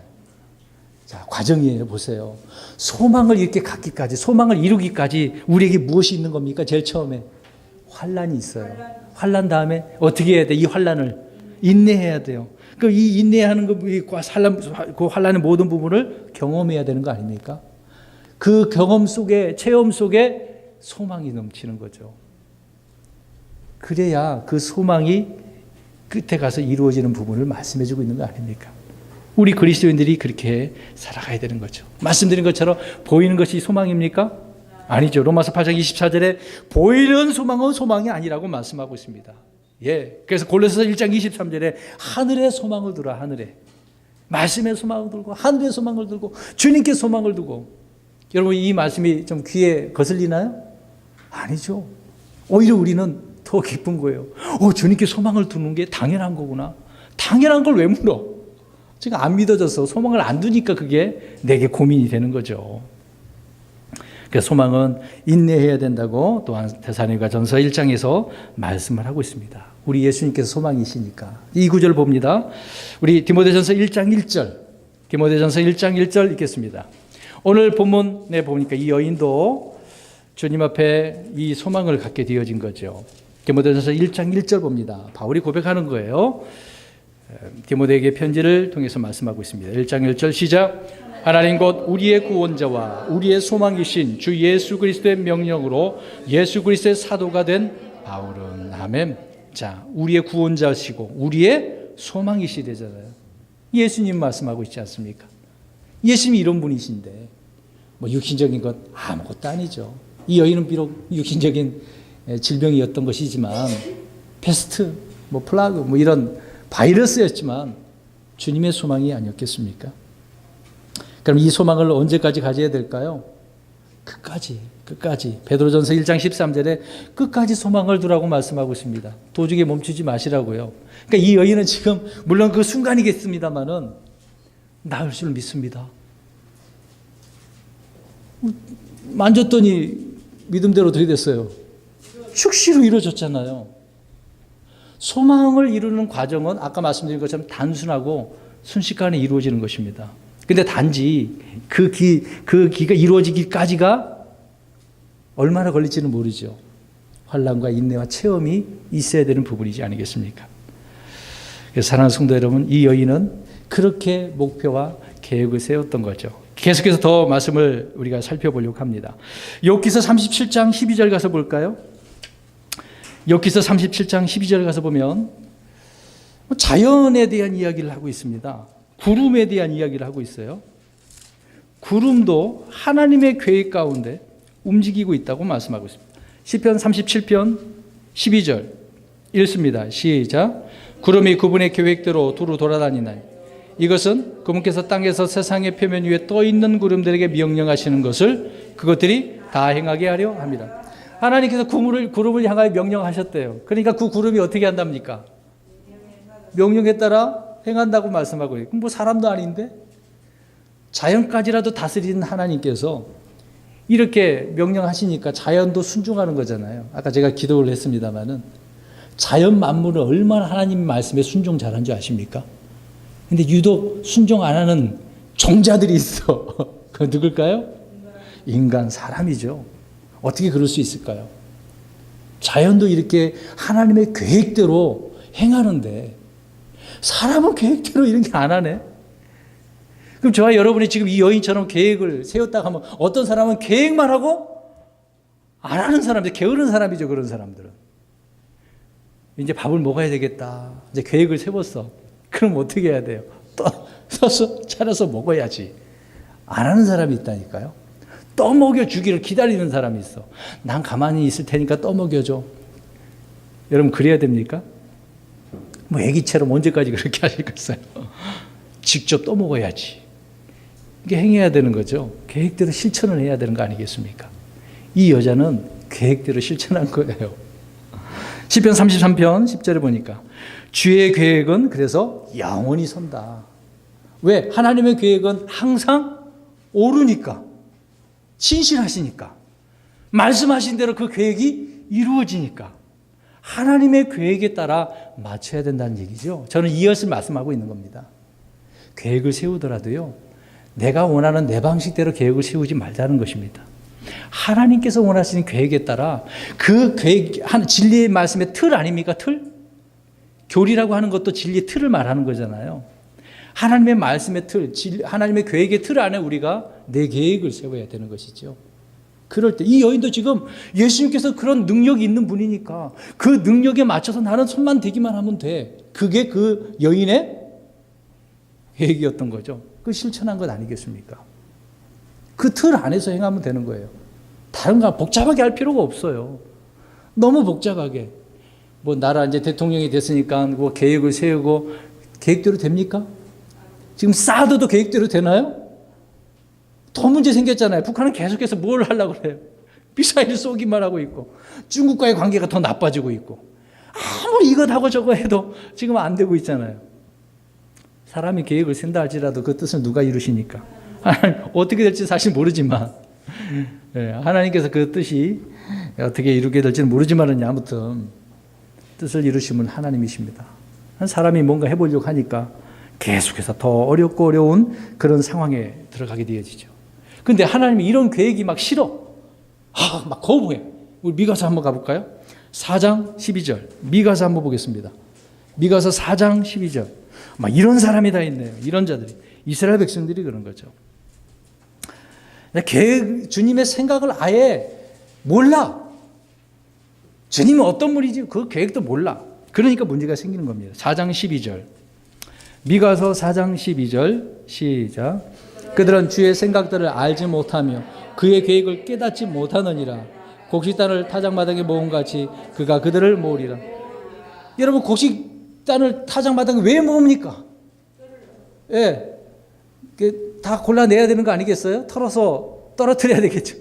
자, 과정이에요. 보세요. 소망을 이렇게 갖기까지, 소망을 이루기까지 우리에게 무엇이 있는 겁니까? 제일 처음에 환난이 있어요. 환난 다음에 어떻게 해야 돼? 이 환난을 인내해야 돼요. 그 이 인내하는 그 환란의 모든 부분을 경험해야 되는 거 아닙니까? 그 경험 속에, 체험 속에 소망이 넘치는 거죠. 그래야 그 소망이 끝에 가서 이루어지는 부분을 말씀해 주고 있는 거 아닙니까? 우리 그리스도인들이 그렇게 살아가야 되는 거죠. 말씀드린 것처럼 보이는 것이 소망입니까? 아니죠. 로마서 8장 24절에 보이는 소망은 소망이 아니라고 말씀하고 있습니다. 예. 그래서 골로새서 1장 23절에 하늘의 소망을 두라, 하늘에. 말씀의 소망을 들고, 하늘의 소망을 들고, 주님께 소망을 두고. 여러분, 이 말씀이 좀 귀에 거슬리나요? 아니죠. 오히려 우리는 더 기쁜 거예요. 주님께 소망을 두는 게 당연한 거구나. 당연한 걸 왜 물어? 지금 안 믿어져서 소망을 안 두니까 그게 내게 고민이 되는 거죠. 그래서 소망은 인내해야 된다고 또한 데살로니가전서 1장에서 말씀을 하고 있습니다. 우리 예수님께서 소망이시니까. 이 구절을 봅니다. 우리 디모데전서 1장 1절. 디모데전서 1장 1절 읽겠습니다. 오늘 본문에 보니까 이 여인도 주님 앞에 이 소망을 갖게 되어진 거죠. 디모데전서 1장 1절 봅니다. 바울이 고백하는 거예요. 디모데에게 편지를 통해서 말씀하고 있습니다. 1장 1절 시작. 하나님 곧 우리의 구원자와 우리의 소망이신 주 예수 그리스도의 명령으로 예수 그리스도의 사도가 된 바울은 아멘. 자, 우리의 구원자시고 우리의 소망이시되잖아요. 예수님 말씀하고 있지 않습니까? 예수님이 이런 분이신데 뭐 육신적인 것 아무것도 아니죠. 이 여인은 비록 육신적인 질병이었던 것이지만 패스트, 뭐 플라그, 뭐 이런 바이러스였지만 주님의 소망이 아니었겠습니까? 그럼 이 소망을 언제까지 가져야 될까요? 끝까지. 베드로전서 1장 13절에 끝까지 소망을 두라고 말씀하고 있습니다. 도중에 멈추지 마시라고요. 그러니까 이 여인은 지금 물론 그 순간이겠습니다만은 나을 줄 믿습니다. 만졌더니 믿음대로 어떻게 됐어요? 즉시로 이루어졌잖아요. 소망을 이루는 과정은 아까 말씀드린 것처럼 단순하고 순식간에 이루어지는 것입니다. 근데 단지 그 기가 이루어지기까지가 얼마나 걸릴지는 모르죠. 환난과 인내와 체험이 있어야 되는 부분이지 아니겠습니까? 그래서 사랑하는 성도 여러분, 이 여인은 그렇게 목표와 계획을 세웠던 거죠. 계속해서 더 말씀을 우리가 살펴보려고 합니다. 욥기서 37장 12절 가서 볼까요? 욥기서 37장 12절 가서 보면 자연에 대한 이야기를 하고 있습니다. 구름에 대한 이야기를 하고 있어요. 구름도 하나님의 계획 가운데 움직이고 있다고 말씀하고 있습니다. 시편 37편 12절 읽습니다. 시작. 구름이 그분의 계획대로 두루 돌아다니나니 이것은 그분께서 땅에서 세상의 표면 위에 떠 있는 구름들에게 명령하시는 것을 그것들이 다 행하게 하려 합니다. 하나님께서 구름을 향하여 명령하셨대요. 그러니까 그 구름이 어떻게 한답니까? 명령에 따라 행한다고 말씀하고 있어요. 뭐 사람도 아닌데 자연까지라도 다스리는 하나님께서 이렇게 명령하시니까 자연도 순종하는 거잖아요. 아까 제가 기도를 했습니다마는 자연 만물은 얼마나 하나님 말씀에 순종 잘한 줄 아십니까? 근데 유독 순종 안 하는 종자들이 있어. 그건 누굴까요? 인간, 사람이죠. 어떻게 그럴 수 있을까요? 자연도 이렇게 하나님의 계획대로 행하는데 사람은 계획대로 이런 게 안 하네. 그럼 저와 여러분이 지금 이 여인처럼 계획을 세웠다고 하면 어떤 사람은 계획만 하고 안 하는 사람들, 게으른 사람이죠. 그런 사람들은. 이제 밥을 먹어야 되겠다. 이제 계획을 세웠어. 그럼 어떻게 해야 돼요? 서서 차려서 먹어야지. 안 하는 사람이 있다니까요. 떠먹여 주기를 기다리는 사람이 있어. 난 가만히 있을 테니까 떠먹여줘. 여러분 그래야 됩니까? 뭐 애기처럼 언제까지 그렇게 하시겠어요? 직접 떠먹어야지. 이게 행해야 되는 거죠. 계획대로 실천을 해야 되는 거 아니겠습니까? 이 여자는 계획대로 실천한 거예요. 시편 33편 10절에 보니까 주의 계획은 그래서 영원히 선다. 왜? 하나님의 계획은 항상 옳으니까. 신실하시니까. 말씀하신 대로 그 계획이 이루어지니까. 하나님의 계획에 따라 맞춰야 된다는 얘기죠. 저는 이것을 말씀하고 있는 겁니다. 계획을 세우더라도요, 내가 원하는 내 방식대로 계획을 세우지 말자는 것입니다. 하나님께서 원하시는 계획에 따라 그 계획, 진리의 말씀의 틀 아닙니까? 틀? 교리라고 하는 것도 진리의 틀을 말하는 거잖아요. 하나님의 말씀의 틀, 하나님의 계획의 틀 안에 우리가 내 계획을 세워야 되는 것이죠. 그럴 때 이 여인도 지금 예수님께서 그런 능력이 있는 분이니까 그 능력에 맞춰서 나는 손만 대기만 하면 돼. 그게 그 여인의 계획이었던 거죠. 그 실천한 것 아니겠습니까? 그 틀 안에서 행하면 되는 거예요. 다른 거 복잡하게 할 필요가 없어요. 너무 복잡하게. 뭐 나라 이제 대통령이 됐으니까 뭐 계획을 세우고 계획대로 됩니까? 지금 사드도 계획대로 되나요? 더 문제 생겼잖아요. 북한은 계속해서 뭘 하려고 그래요? 미사일 쏘기만 하고 있고 중국과의 관계가 더 나빠지고 있고 아무리 이것 하고 저거 해도 지금 안 되고 있잖아요. 사람이 계획을 센다 할지라도 그 뜻을 누가 이루시니까 어떻게 될지 사실 모르지만 하나님께서 그 뜻이 어떻게 이루게 될지는 모르지만 아무튼 뜻을 이루시면 하나님이십니다. 사람이 뭔가 해보려고 하니까 계속해서 더 어렵고 어려운 그런 상황에 들어가게 되어지죠. 근데 하나님이 이런 계획이 막 싫어. 막 거부해. 우리 미가서 한번 가볼까요? 4장 12절. 미가서 한번 보겠습니다. 미가서 4장 12절. 막 이런 사람이 다 있네요. 이런 자들이. 이스라엘 백성들이 그런 거죠. 계획, 주님의 생각을 아예 몰라. 주님은 어떤 분이지 그 계획도 몰라. 그러니까 문제가 생기는 겁니다. 4장 12절. 미가서 4장 12절 시작. 그들은 주의 생각들을 알지 못하며 그의 계획을 깨닫지 못하느니라. 곡식단을 타작마당에 모음같이 그가 그들을 모으리라. 여러분 곡식단을 타작마당에 왜 모읍니까? 예, 다 골라내야 되는 거 아니겠어요? 털어서 떨어뜨려야 되겠죠.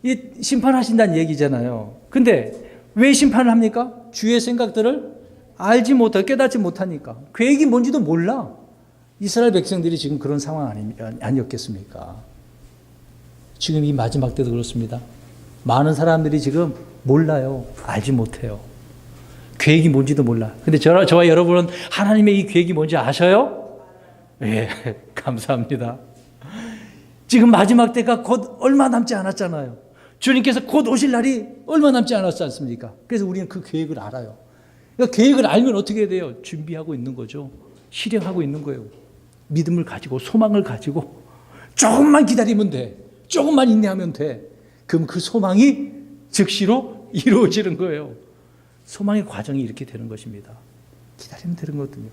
이 심판하신다는 얘기잖아요. 근데 왜 심판을 합니까? 주의 생각들을 알지 못하고 깨닫지 못하니까. 계획이 뭔지도 몰라. 이스라엘 백성들이 지금 그런 상황 아니었겠습니까? 지금 이 마지막 때도 그렇습니다. 많은 사람들이 지금 몰라요. 알지 못해요. 계획이 뭔지도 몰라. 근데 저와 여러분은 하나님의 이 계획이 뭔지 아셔요? 예, 감사합니다. 지금 마지막 때가 곧 얼마 남지 않았잖아요. 주님께서 곧 오실 날이 얼마 남지 않았지 않습니까? 그래서 우리는 그 계획을 알아요. 그러니까 계획을 알면 어떻게 돼요? 준비하고 있는 거죠. 실행하고 있는 거예요. 믿음을 가지고 소망을 가지고 조금만 기다리면 돼. 조금만 인내하면 돼. 그럼 그 소망이 즉시로 이루어지는 거예요. 소망의 과정이 이렇게 되는 것입니다. 기다리면 되는 거거든요.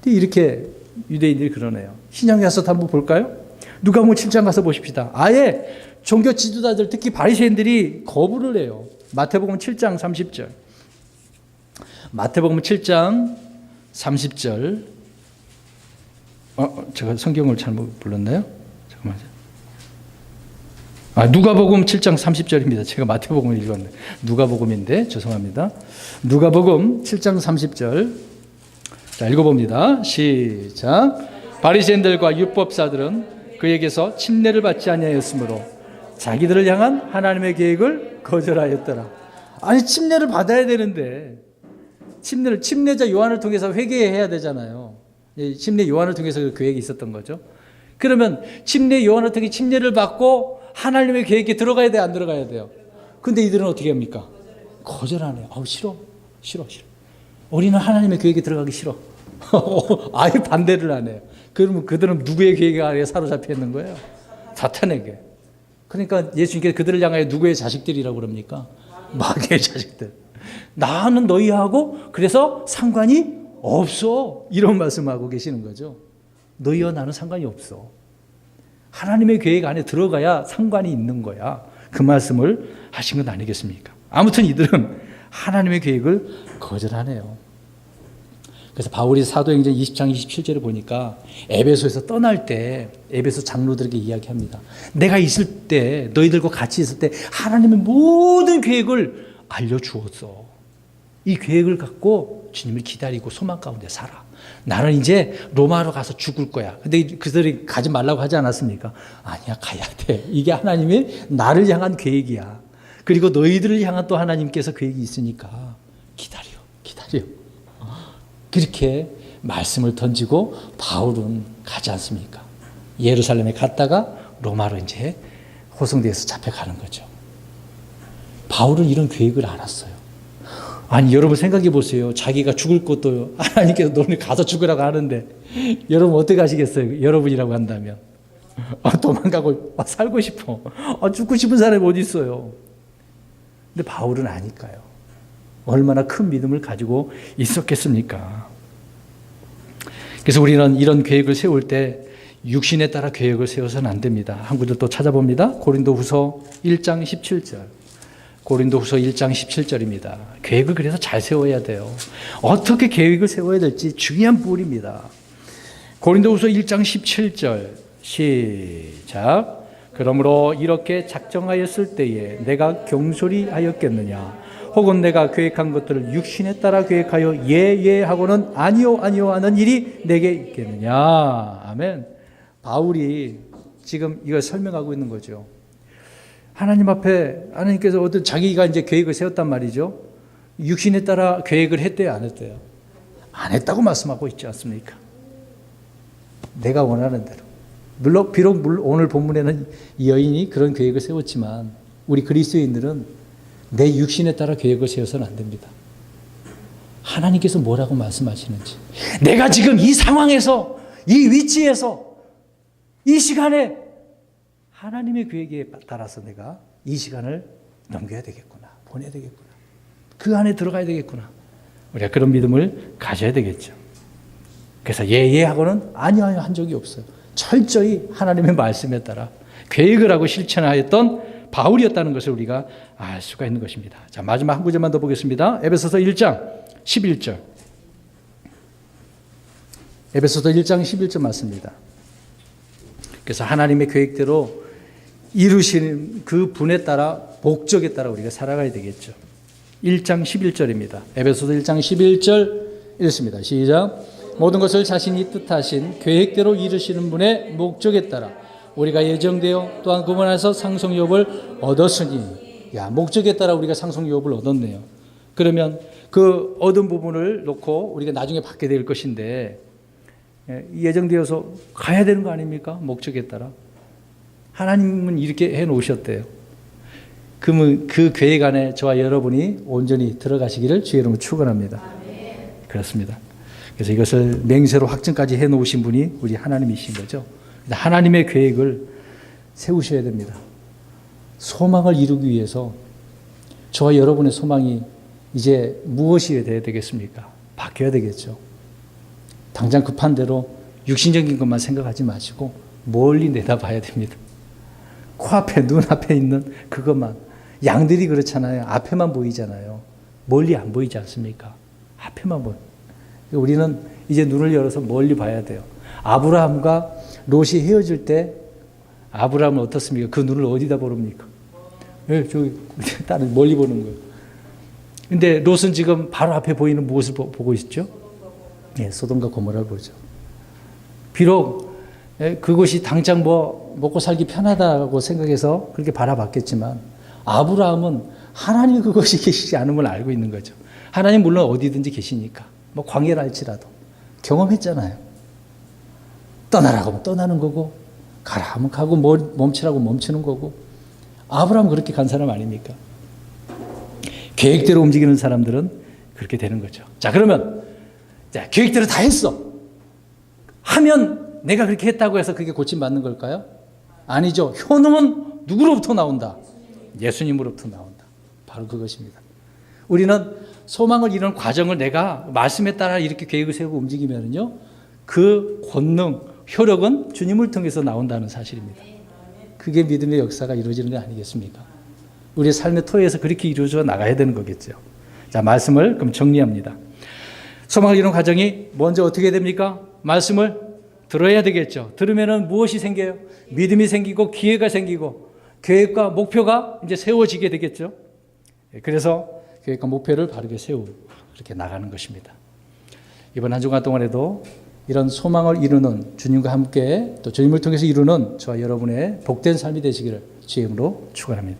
근데 이렇게 유대인들이 그러네요. 신약에 가서 한번 볼까요? 누가복음 7장 가서 보십시다. 아예 종교 지도자들 특히 바리새인들이 거부를 해요. 마태복음 7장 30절. 마태복음 7장 30절. 제가 성경을 잘못 불렀나요? 잠깐만요. 누가복음 7장 30절입니다. 제가 마태복음을 읽었네. 누가복음인데 죄송합니다. 누가복음 7장 30절. 자, 읽어봅니다. 시작. 바리새인들과 율법사들은 그에게서 침례를 받지 아니하였으므로 자기들을 향한 하나님의 계획을 거절하였더라. 아니 침례를 받아야 되는데 침례자 요한을 통해서 회개해야 되잖아요. 침례 요한을 통해서 그 계획이 있었던 거죠. 그러면 침례 요한을 통해 침례를 받고 하나님의 계획에 들어가야 돼요, 안 들어가야 돼요? 근데 이들은 어떻게 합니까? 거절하네요. 싫어. 우리는 하나님의 계획에 들어가기 싫어. 아예 반대를 하네요. 그러면 그들은 누구의 계획 아래 사로잡혀 있는 거예요? 사탄에게. 그러니까 예수님께서 그들을 향하여 누구의 자식들이라고 그럽니까? 마귀의 자식들. 나는 너희하고 그래서 상관이 없어. 이런 말씀하고 계시는 거죠. 너희와 나는 상관이 없어. 하나님의 계획 안에 들어가야 상관이 있는 거야. 그 말씀을 하신 건 아니겠습니까? 아무튼 이들은 하나님의 계획을 거절하네요. 그래서 바울이 사도행전 20장 27절을 보니까 에베소에서 떠날 때 에베소 장로들에게 이야기합니다. 내가 있을 때 너희들과 같이 있을 때 하나님의 모든 계획을 알려주었어. 이 계획을 갖고 주님을 기다리고 소망 가운데 살아. 나는 이제 로마로 가서 죽을 거야. 근데 그들이 가지 말라고 하지 않았습니까? 아니야, 가야 돼. 이게 하나님의 나를 향한 계획이야. 그리고 너희들을 향한 또 하나님께서 계획이 있으니까 기다려. 그렇게 말씀을 던지고 바울은 가지 않습니까? 예루살렘에 갔다가 로마로 이제 호송대에서 잡혀가는 거죠. 바울은 이런 계획을 알았어요. 아니 여러분 생각해 보세요. 자기가 죽을 것도 하나님께서 너네 가서 죽으라고 하는데 여러분 어떻게 하시겠어요? 여러분이라고 한다면 도망가고 살고 싶어. 죽고 싶은 사람이 어디 있어요? 근데 바울은 아니까요. 얼마나 큰 믿음을 가지고 있었겠습니까? 그래서 우리는 이런 계획을 세울 때 육신에 따라 계획을 세워서는 안 됩니다. 한 구절 또 찾아봅니다. 고린도후서 1장 17절. 고린도후서 1장 17절입니다. 계획을 그래서 잘 세워야 돼요. 어떻게 계획을 세워야 될지 중요한 부분입니다. 고린도후서 1장 17절 시작. 그러므로 이렇게 작정하였을 때에 내가 경솔히 하였겠느냐? 혹은 내가 계획한 것들을 육신에 따라 계획하여 예 하고는 아니요 하는 일이 내게 있겠느냐? 아멘. 바울이 지금 이걸 설명하고 있는 거죠. 하나님 앞에 하나님께서 어떤 자기가 이제 계획을 세웠단 말이죠. 육신에 따라 계획을 했대요, 안 했대요? 안 했다고 말씀하고 있지 않습니까? 내가 원하는 대로. 물론 비록 오늘 본문에는 이 여인이 그런 계획을 세웠지만 우리 그리스도인들은 내 육신에 따라 계획을 세워서는 안 됩니다. 하나님께서 뭐라고 말씀하시는지, 내가 지금 이 상황에서, 이 위치에서, 이 시간에 하나님의 계획에 따라서 내가 이 시간을 넘겨야 되겠구나, 보내야 되겠구나, 그 안에 들어가야 되겠구나. 우리가 그런 믿음을 가져야 되겠죠. 그래서 예하고는 아니요 한 적이 없어요. 철저히 하나님의 말씀에 따라 계획을 하고 실천하였던 바울이었다는 것을 우리가 알 수가 있는 것입니다. 자, 마지막 한 구절만 더 보겠습니다. 에베소서 1장 11절. 에베소서 1장 11절 맞습니다. 그래서 하나님의 계획대로 이루시는 그 분에 따라, 목적에 따라 우리가 살아가야 되겠죠. 1장 11절입니다. 에베소서 1장 11절 읽습니다. 시작. 모든 것을 자신이 뜻하신 계획대로 이루시는 분의 목적에 따라 우리가 예정되어 또한 그분 안에서 상속유업을 얻었으니. 야, 목적에 따라 우리가 상속유업을 얻었네요. 그러면 그 얻은 부분을 놓고 우리가 나중에 받게 될 것인데 예정되어서 가야 되는 거 아닙니까? 목적에 따라. 하나님은 이렇게 해놓으셨대요. 그러면 그 계획 안에 저와 여러분이 온전히 들어가시기를 주의 이름으로 축원합니다. 그렇습니다. 그래서 이것을 맹세로 확증까지 해놓으신 분이 우리 하나님이신 거죠. 하나님의 계획을 세우셔야 됩니다. 소망을 이루기 위해서 저와 여러분의 소망이 이제 무엇이 돼야 되겠습니까? 바뀌어야 되겠죠. 당장 급한 대로 육신적인 것만 생각하지 마시고 멀리 내다봐야 됩니다. 코앞에, 눈앞에 있는 그것만. 양들이 그렇잖아요. 앞에만 보이잖아요. 멀리 안 보이지 않습니까? 앞에만 보여. 우리는 이제 눈을 열어서 멀리 봐야 돼요. 아브라함과 롯이 헤어질 때 아브라함은 어떻습니까? 그 눈을 어디다 보릅니까? 저기 다른 멀리 보는 거예요. 근데 롯은 지금 바로 앞에 보이는 무엇을 보고 있죠? 소돔과 고모라를 보죠. 비록 그것이 당장 먹고 살기 편하다고 생각해서 그렇게 바라봤겠지만 아브라함은 하나님 그것이 계시지 않음을 알고 있는 거죠. 하나님 물론 어디든지 계시니까. 광야랄지라도 경험했잖아요. 떠나라고 하면 떠나는 거고, 가라 하면 가고, 멈추라고 멈추는 거고. 아브라함은 그렇게 간 사람 아닙니까? 계획대로 움직이는 사람들은 그렇게 되는 거죠. 자, 그러면 계획대로 다 했어. 하면 내가 그렇게 했다고 해서 그게 고침받는 걸까요? 아니죠. 효능은 누구로부터 나온다? 예수님으로부터 나온다. 바로 그것입니다. 우리는 소망을 이루는 과정을 내가 말씀에 따라 이렇게 계획을 세우고 움직이면요, 그 권능, 효력은 주님을 통해서 나온다는 사실입니다. 그게 믿음의 역사가 이루어지는 게 아니겠습니까? 우리의 삶의 토에서 그렇게 이루어져 나가야 되는 거겠죠. 자, 말씀을 그럼 정리합니다. 소망을 이루는 과정이 먼저 어떻게 됩니까? 말씀을 들어야 되겠죠. 들으면은 무엇이 생겨요? 믿음이 생기고 기회가 생기고 계획과 목표가 이제 세워지게 되겠죠. 그래서 계획과 목표를 바르게 세우고 그렇게 나가는 것입니다. 이번 한 주간 동안에도 이런 소망을 이루는 주님과 함께 또 주님을 통해서 이루는 저와 여러분의 복된 삶이 되시기를 주의 이름으로 축원합니다.